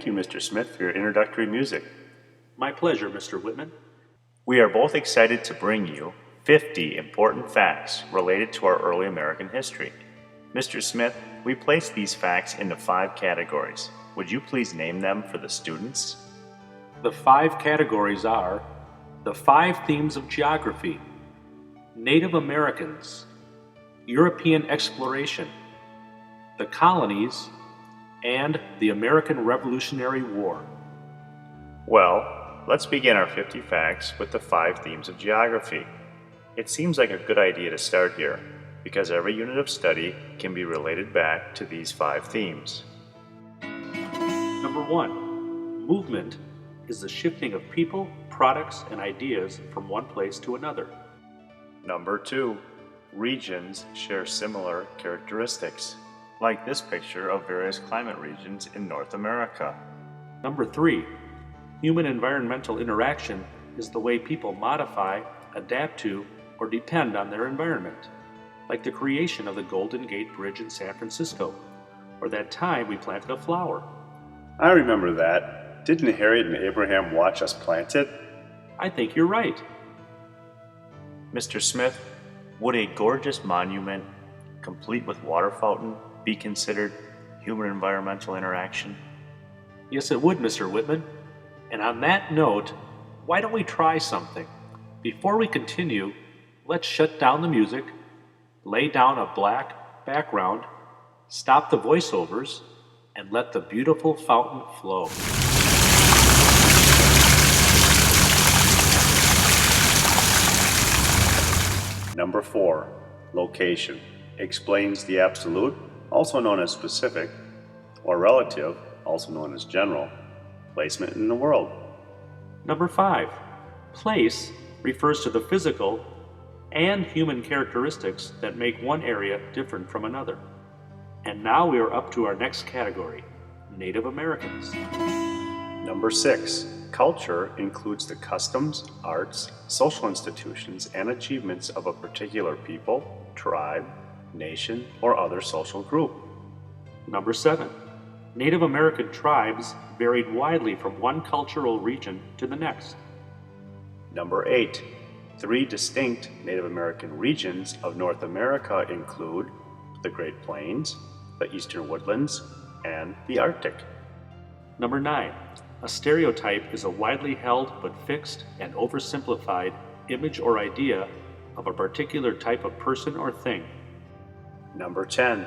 thank you, Mr. Smith, for your introductory music. My pleasure, Mr. Wittmann. We are both excited to bring you 50 important facts related to our early American history. Mr. Smith, we placed these facts into 5 categories. Would you please name them for the students? The 5 categories are the 5 themes of geography, Native Americans, European exploration, the colonies, and the American Revolutionary War. Well, let's begin our 50 facts with the 5 themes of geography. It seems like a good idea to start here, because every unit of study can be related back to these 5 themes. Number 1, movement is the shifting of people, products, and ideas from one place to another. Number 2, regions share similar characteristics, like this picture of various climate regions in North America. Number 3, human environmental interaction is the way people modify, adapt to, or depend on their environment, like the creation of the Golden Gate Bridge in San Francisco, or that time we planted a flower. I remember that. Didn't Harriet and Abraham watch us plant it? I think you're right. Mr. Smith, would a gorgeous monument, complete with water fountain, be considered human environmental interaction? Yes, it would, Mr. Wittmann. And on that note, why don't we try something? Before we continue, let's shut down the music, lay down a black background, stop the voiceovers, and let the beautiful fountain flow. Number 4, location, explains the absolute, also known as specific, or relative, also known as general, placement in the world. Number 5, place refers to the physical and human characteristics that make one area different from another. And now we are up to our next category, Native Americans. Number 6, culture includes the customs, arts, social institutions, and achievements of a particular people, tribe, nation, or other social group. Number 7, Native American tribes varied widely from one cultural region to the next. Number 8, 3 distinct Native American regions of North America include the Great Plains, the Eastern Woodlands, and the Arctic. Number 9, a stereotype is a widely held but fixed and oversimplified image or idea of a particular type of person or thing. Number 10,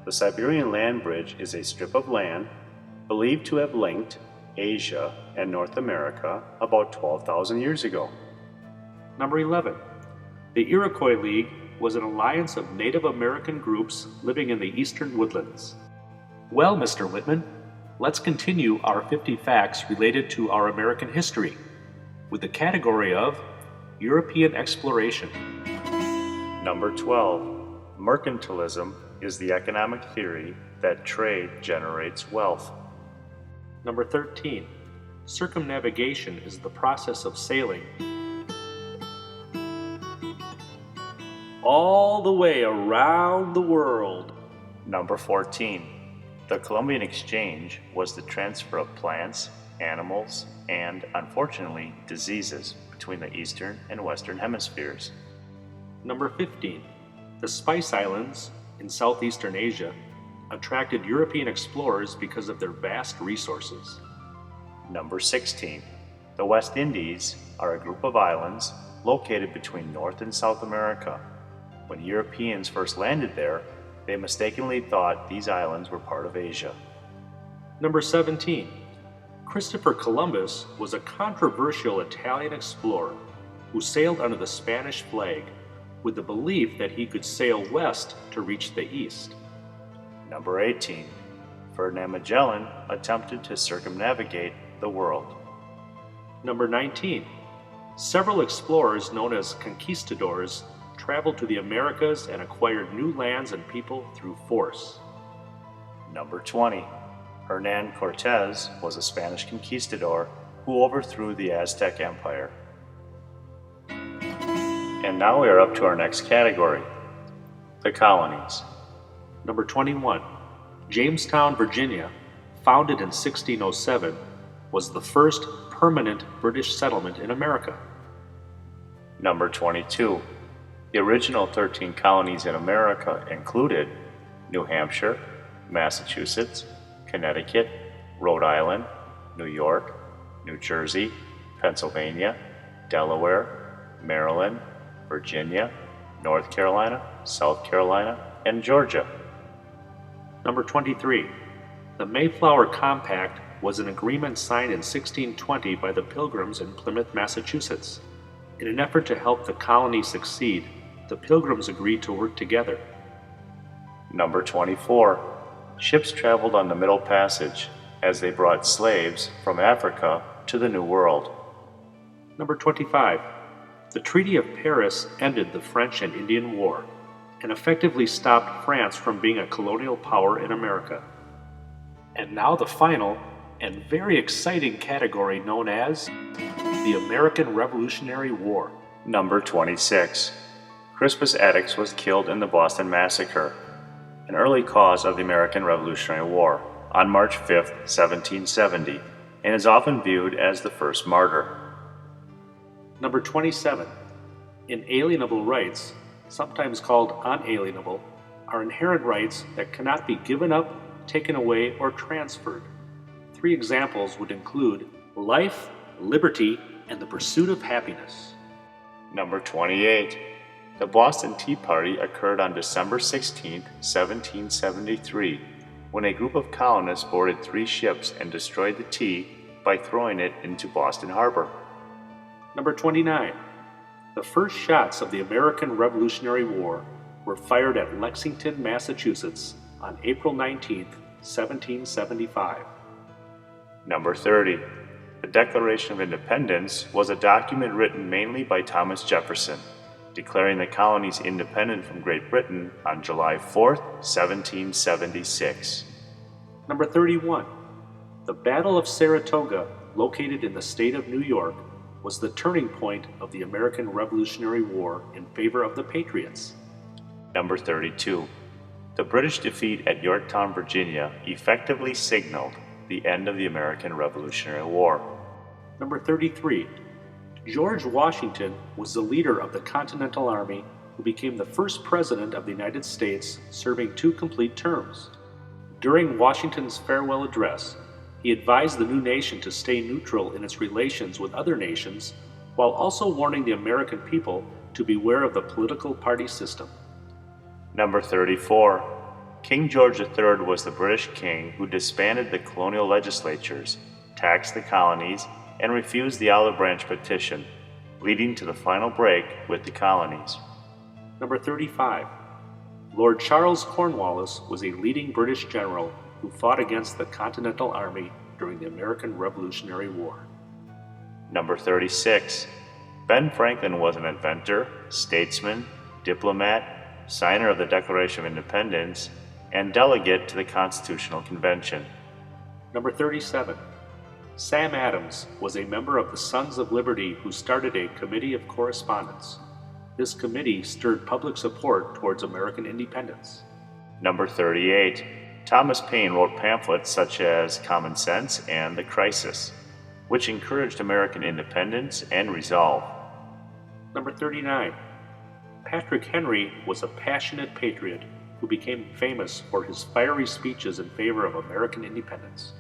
the Siberian land bridge is a strip of land believed to have linked Asia and North America about 12,000 years ago. Number 11, the Iroquois League was an alliance of Native American groups living in the eastern woodlands. Well, Mr. Wittmann, let's continue our 50 facts related to our American history with the category of European exploration. Number 12, mercantilism is the economic theory that trade generates wealth. Number 13, circumnavigation is the process of sailing all the way around the world. Number 14, the Columbian Exchange was the transfer of plants, animals, and, unfortunately, diseases between the eastern and western hemispheres. Number 15, the Spice Islands in southeastern Asia attracted European explorers because of their vast resources. Number 16, the West Indies are a group of islands located between North and South America. When Europeans first landed there, they mistakenly thought these islands were part of Asia. Number 17, Christopher Columbus was a controversial Italian explorer who sailed under the Spanish flag with the belief that he could sail west to reach the east. Number 18, Ferdinand Magellan attempted to circumnavigate the world. Number 19, several explorers known as conquistadors traveled to the Americas and acquired new lands and people through force. Number 20, Hernan Cortez was a Spanish conquistador who overthrew the Aztec Empire. And now we are up to our next category, the colonies. Number 21, Jamestown, Virginia, founded in 1607, was the first permanent British settlement in America? Number 22. The original 13 colonies in America included New Hampshire, Massachusetts, Connecticut, Rhode Island, New York, New Jersey, Pennsylvania, Delaware, Maryland, Virginia, North Carolina, South Carolina, and Georgia. Number 23. The Mayflower Compact was an agreement signed in 1620 by the Pilgrims in Plymouth, Massachusetts. In an effort to help the colony succeed, the Pilgrims agreed to work together. Number 24. Ships traveled on the Middle Passage as they brought slaves from Africa to the New World. Number 25. The Treaty of Paris ended the French and Indian War and effectively stopped France from being a colonial power in America. And now the final and very exciting category known as the American Revolutionary War. Number 26. Crispus Attucks was killed in the Boston Massacre, an early cause of the American Revolutionary War, on March 5, 1770, and is often viewed as the first martyr. Number 27. Inalienable rights, sometimes called unalienable, are inherent rights that cannot be given up, taken away, or transferred. 3 examples would include life, liberty, and the pursuit of happiness. Number 28. The Boston Tea Party occurred on December 16, 1773, when a group of colonists boarded 3 ships and destroyed the tea by throwing it into Boston Harbor. Number 29. The first shots of the American Revolutionary War were fired at Lexington, Massachusetts on April 19, 1775. Number 30. The Declaration of Independence was a document written mainly by Thomas Jefferson, declaring the colonies independent from Great Britain on July 4, 1776. Number 31. The Battle of Saratoga, located in the state of New York, was the turning point of the American Revolutionary War in favor of the Patriots. Number 32. The British defeat at Yorktown, Virginia, effectively signaled the end of the American Revolutionary War. Number 33. George Washington was the leader of the Continental Army who became the first president of the United States, serving 2 complete terms. During Washington's farewell address, he advised the new nation to stay neutral in its relations with other nations, while also warning the American people to beware of the political party system. Number 34. King George III was the British king who disbanded the colonial legislatures, taxed the colonies, and refused the Olive Branch Petition, leading to the final break with the colonies. Number 35. Lord Charles Cornwallis was a leading British general who fought against the Continental Army during the American Revolutionary War. Number 36. Ben Franklin was an inventor, statesman, diplomat, signer of the Declaration of Independence, and delegate to the Constitutional Convention. Number 37. Sam Adams was a member of the Sons of Liberty who started a Committee of Correspondence. This committee stirred public support towards American independence. Number 38. Thomas Paine wrote pamphlets such as Common Sense and The Crisis, which encouraged American independence and resolve. Number 39. Patrick Henry was a passionate patriot who became famous for his fiery speeches in favor of American independence.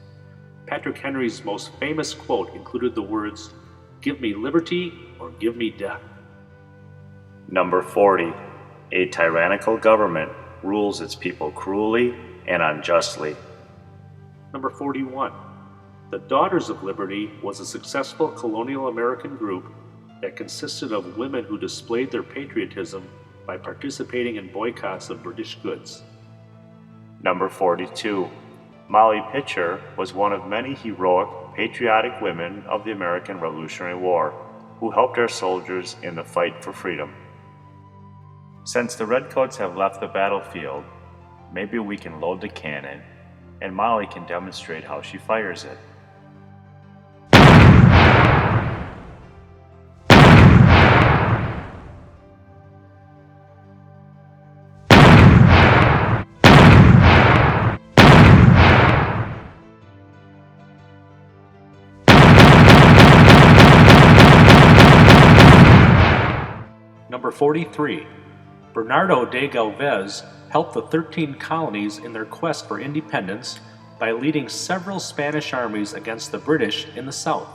Patrick Henry's most famous quote included the words, "Give me liberty or give me death." Number 40. A tyrannical government rules its people cruelly and unjustly. Number 41. The Daughters of Liberty was a successful colonial American group that consisted of women who displayed their patriotism by participating in boycotts of British goods. Number 42. Molly Pitcher was one of many heroic, patriotic women of the American Revolutionary War who helped our soldiers in the fight for freedom. Since the Redcoats have left the battlefield, maybe we can load the cannon, and Molly can demonstrate how she fires it. Number 43. Bernardo de Galvez helped the 13 colonies in their quest for independence by leading several Spanish armies against the British in the south.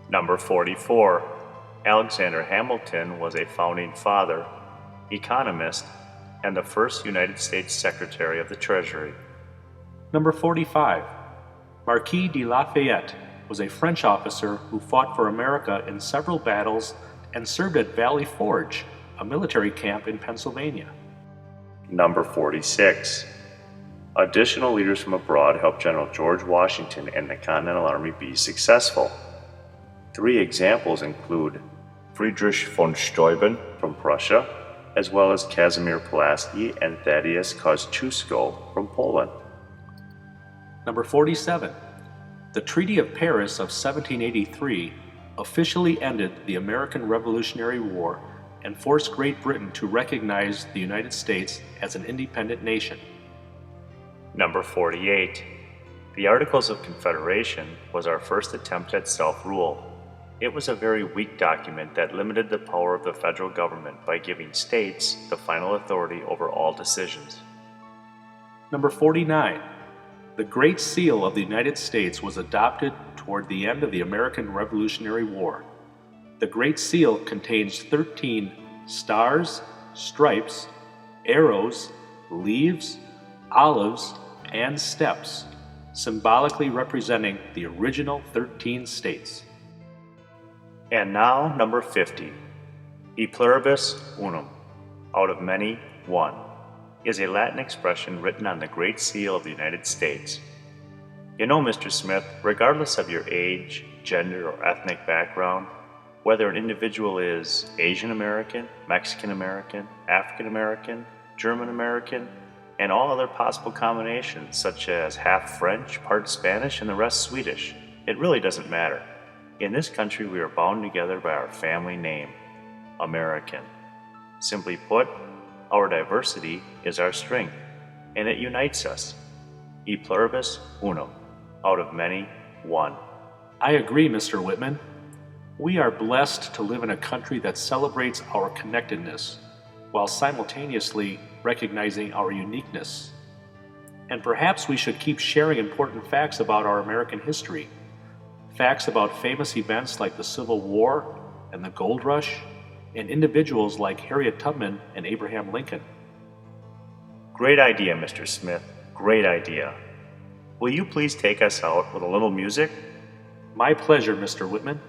Number 44. Alexander Hamilton was a founding father, economist, and the first United States Secretary of the Treasury. Number 45. Marquis De Lafayette was a French officer who fought for America in several battles and served at Valley Forge, a military camp in Pennsylvania. Number 46. Additional leaders from abroad helped General George Washington and the Continental Army be successful. 3 examples include Friedrich von Steuben from Prussia, as well as Casimir Pulaski and Thaddeus Kosciuszko from Poland. Number 47. The Treaty of Paris of 1783 officially ended the American Revolutionary War and forced Great Britain to recognize the United States as an independent nation. Number 48. The Articles of Confederation was our first attempt at self-rule. It was a very weak document that limited the power of the federal government by giving states the final authority over all decisions. Number 49. The Great Seal of the United States was adopted toward the end of the American Revolutionary War. The Great Seal contains 13 stars, stripes, arrows, leaves, olives, and steps, symbolically representing the original 13 states. And now, number 50. E pluribus unum, out of many, one, is a Latin expression written on the Great Seal of the United States. You know, Mr. Smith, regardless of your age, gender, or ethnic background, whether an individual is Asian American, Mexican American, African American, German American, and all other possible combinations such as half French, part Spanish, and the rest Swedish, it really doesn't matter. In this country, we are bound together by our family name, American. Simply put, our diversity is our strength, and it unites us. E pluribus unum, out of many, one. I agree, Mr. Wittmann. We are blessed to live in a country that celebrates our connectedness, while simultaneously recognizing our uniqueness. And perhaps we should keep sharing important facts about our American history. Facts about famous events like the Civil War and the Gold Rush, and individuals like Harriet Tubman and Abraham Lincoln. Great idea, Mr. Smith. Great idea. Will you please take us out with a little music? My pleasure, Mr. Wittmann.